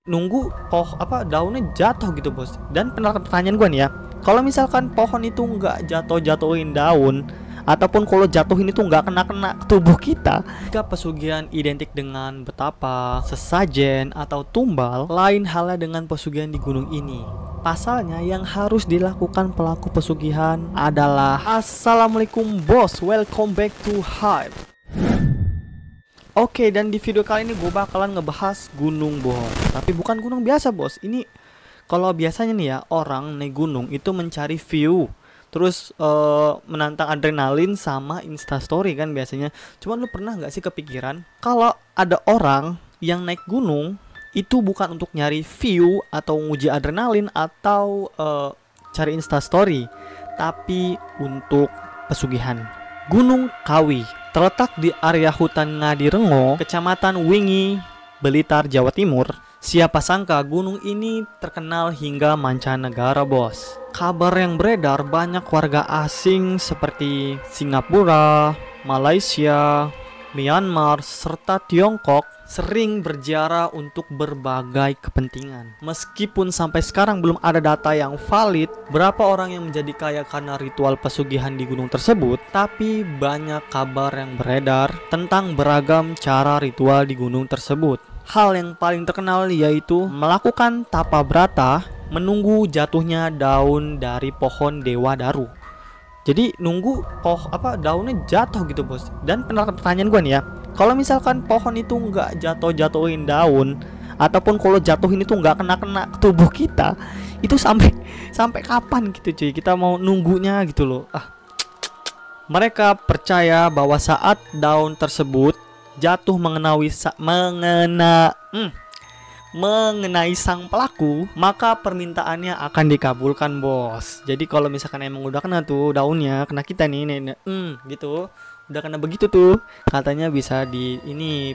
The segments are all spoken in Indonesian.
nunggu daunnya jatuh gitu bos. Dan pertanyaan gue nih ya, kalau misalkan pohon itu nggak jatuhin daun, ataupun kalau jatuhin itu nggak kena tubuh kita, jika pesugihan identik dengan betapa, sesajen, atau tumbal, lain halnya dengan pesugihan di gunung ini. Pasalnya yang harus dilakukan pelaku pesugihan adalah Assalamualaikum bos, welcome back to Hype. Oke, dan di video kali ini gue bakalan ngebahas gunung bos. Tapi bukan gunung biasa bos. Ini kalau biasanya nih ya, orang naik gunung itu mencari view, terus menantang adrenalin sama instastory kan biasanya. Cuman lu pernah nggak sih kepikiran kalau ada orang yang naik gunung itu bukan untuk nyari view atau nguji adrenalin atau cari instastory, tapi untuk pesugihan. Gunung Kawi terletak di area hutan Ngadirengo, Kecamatan Wingi, Blitar, Jawa Timur. Siapa sangka gunung ini terkenal hingga mancanegara bos. Kabar yang beredar, banyak warga asing seperti Singapura, Malaysia, Myanmar, serta Tiongkok sering berziarah untuk berbagai kepentingan. Meskipun sampai sekarang belum ada data yang valid berapa orang yang menjadi kaya karena ritual pesugihan di gunung tersebut, tapi banyak kabar yang beredar tentang beragam cara ritual di gunung tersebut. Hal yang paling terkenal yaitu melakukan tapa brata, menunggu jatuhnya daun dari pohon dewa daru. Jadi nunggu daunnya jatuh gitu bos. Dan pertanyaan gue nih ya, kalau misalkan pohon itu nggak jatuhin daun, ataupun kalau jatuhin itu nggak kena tubuh kita, itu sampai kapan gitu cuy? Kita mau nunggunya gitu loh. Mereka percaya bahwa saat daun tersebut jatuh mengenai sang pelaku, maka permintaannya akan dikabulkan bos. Jadi kalau misalkan emang udah kena tuh daunnya, kena kita nih, gitu, udah kena begitu tuh, katanya bisa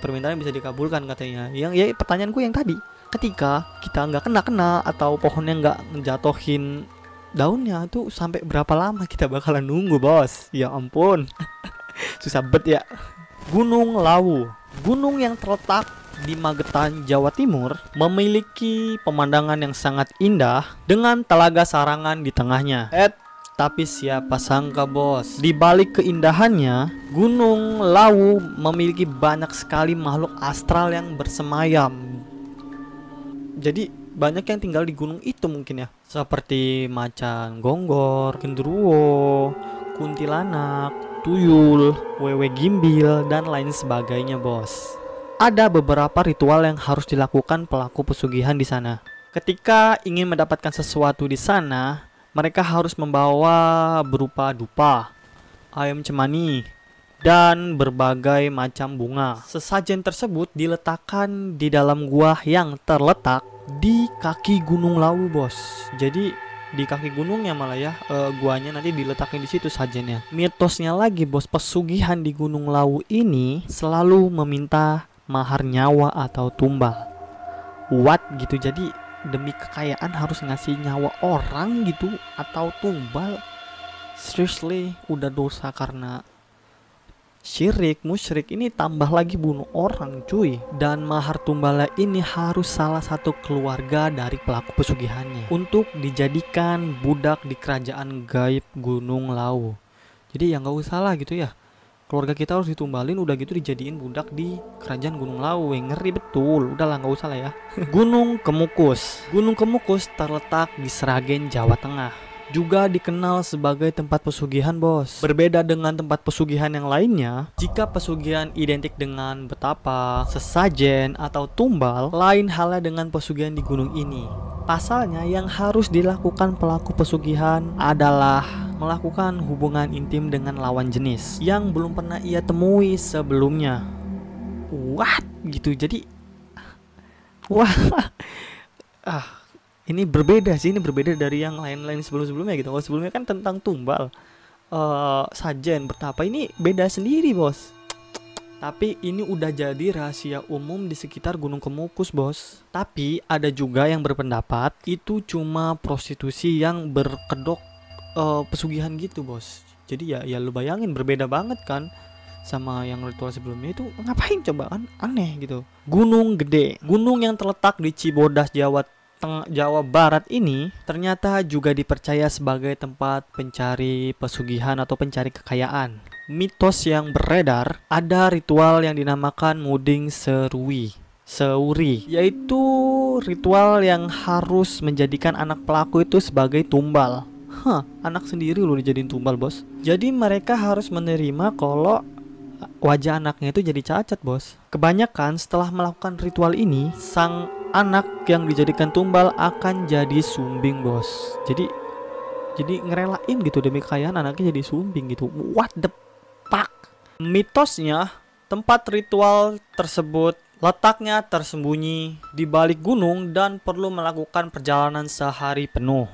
permintaannya bisa dikabulkan katanya. Yang ya pertanyaanku yang tadi, ketika kita nggak kena atau pohonnya nggak ngejatohin daunnya tuh, sampai berapa lama kita bakalan nunggu bos? Ya ampun, susah bet ya. Gunung Lawu, gunung yang terletak di Magetan, Jawa Timur, memiliki pemandangan yang sangat indah dengan telaga Sarangan di tengahnya. Tapi siapa sangka bos, di balik keindahannya, Gunung Lawu memiliki banyak sekali makhluk astral yang bersemayam. Jadi banyak yang tinggal di gunung itu mungkin ya, seperti macan gonggor, genderuwo, kuntilanak, tuyul, wewe gimbil, dan lain sebagainya bos. Ada beberapa ritual yang harus dilakukan pelaku pesugihan di sana. Ketika ingin mendapatkan sesuatu di sana, mereka harus membawa berupa dupa, ayam cemani, dan berbagai macam bunga. Sesajen tersebut diletakkan di dalam gua yang terletak di kaki Gunung Lawu bos. Jadi di kaki gunungnya malah ya, guanya nanti diletakin di situ sajennya. Mitosnya lagi bos, pesugihan di Gunung Lawu ini selalu meminta mahar nyawa atau tumbal. What gitu, jadi demi kekayaan harus ngasih nyawa orang gitu atau tumbal? Seriously, udah dosa karena syirik, musyrik, ini tambah lagi bunuh orang cuy. Dan mahar tumbalnya ini harus salah satu keluarga dari pelaku pesugihannya untuk dijadikan budak di kerajaan gaib Gunung Lawu. Jadi ya nggak usah lah gitu ya, keluarga kita harus ditumbalin, udah gitu dijadiin budak di kerajaan Gunung Lawu. Ngeri betul, udahlah nggak usah lah ya. Gunung Kemukus, Gunung Kemukus terletak di Sragen, Jawa Tengah, juga dikenal sebagai tempat pesugihan bos. Berbeda dengan tempat pesugihan yang lainnya, jika pesugihan identik dengan betapa, sesajen, atau tumbal, lain halnya dengan pesugihan di gunung ini. Pasalnya yang harus dilakukan pelaku pesugihan adalah melakukan hubungan intim dengan lawan jenis yang belum pernah ia temui sebelumnya. What? Gitu, jadi wah. Ini berbeda sih, ini berbeda dari yang lain-lain sebelum-sebelumnya gitu. Kalau sebelumnya kan tentang tumbal, sajen, betapa, ini beda sendiri bos. Tapi ini udah jadi rahasia umum di sekitar Gunung Kemukus bos. Tapi ada juga yang berpendapat itu cuma prostitusi yang berkedok pesugihan gitu bos. Jadi ya lu bayangin, berbeda banget kan. sama yang ritual sebelumnya itu ngapain coba, kan aneh gitu. Gunung Gede, gunung yang terletak di Cibodas, Jawa Barat ini ternyata juga dipercaya sebagai tempat pencari pesugihan atau pencari kekayaan. Mitos yang beredar, ada ritual yang dinamakan muding seuri, yaitu ritual yang harus menjadikan anak pelaku itu sebagai tumbal. Anak sendiri loh dijadiin tumbal, bos. Jadi mereka harus menerima kalau wajah anaknya itu jadi cacat, bos. Kebanyakan setelah melakukan ritual ini, sang anak yang dijadikan tumbal akan jadi sumbing, bos. Jadi ngerelain gitu demi kekayaan anaknya jadi sumbing gitu. What the fuck? Mitosnya, tempat ritual tersebut letaknya tersembunyi di balik gunung dan perlu melakukan perjalanan sehari penuh.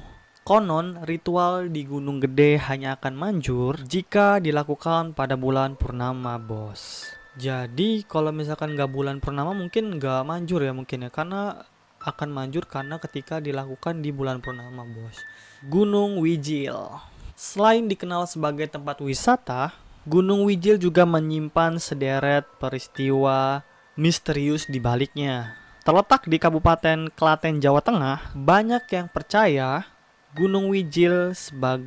Konon, ritual di Gunung Gede hanya akan manjur jika dilakukan pada bulan purnama, bos. Jadi, kalau misalkan nggak bulan purnama mungkin nggak manjur ya mungkin ya. Karena akan manjur karena ketika dilakukan di bulan purnama, bos. Gunung Wijil. Selain dikenal sebagai tempat wisata, Gunung Wijil juga menyimpan sederet peristiwa misterius di baliknya. Terletak di Kabupaten Klaten, Jawa Tengah, banyak yang percaya Gunung Wijil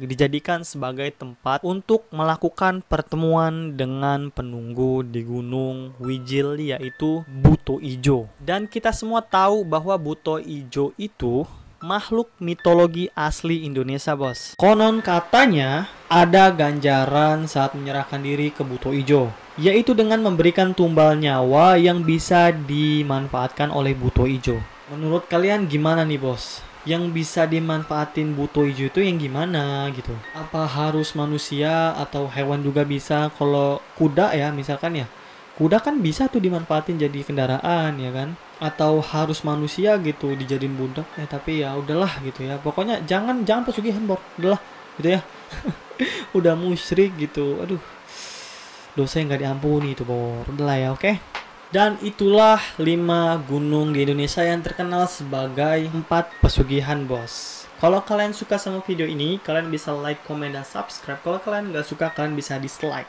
dijadikan sebagai tempat untuk melakukan pertemuan dengan penunggu di Gunung Wijil, yaitu Buto Ijo. Dan kita semua tahu bahwa Buto Ijo itu makhluk mitologi asli Indonesia, bos. Konon katanya ada ganjaran saat menyerahkan diri ke Buto Ijo, yaitu dengan memberikan tumbal nyawa yang bisa dimanfaatkan oleh Buto Ijo. Menurut kalian gimana nih, bos? Yang bisa dimanfaatin Buto Ijo itu yang gimana gitu? Apa harus manusia atau hewan juga bisa? Kalau kuda ya misalkan ya, kuda kan bisa tuh dimanfaatin jadi kendaraan ya kan? Atau harus manusia gitu dijadiin budak ya? Tapi ya udahlah gitu ya. Pokoknya jangan pesugihan, bor. Udahlah gitu ya. Udah musyrik gitu. Aduh, dosa yang gak diampuni itu, bor. Udahlah ya, oke? Dan itulah 5 gunung di Indonesia yang terkenal sebagai 4 pesugihan, bos. Kalau kalian suka sama video ini, kalian bisa like, komen, dan subscribe. Kalau kalian gak suka, kalian bisa dislike.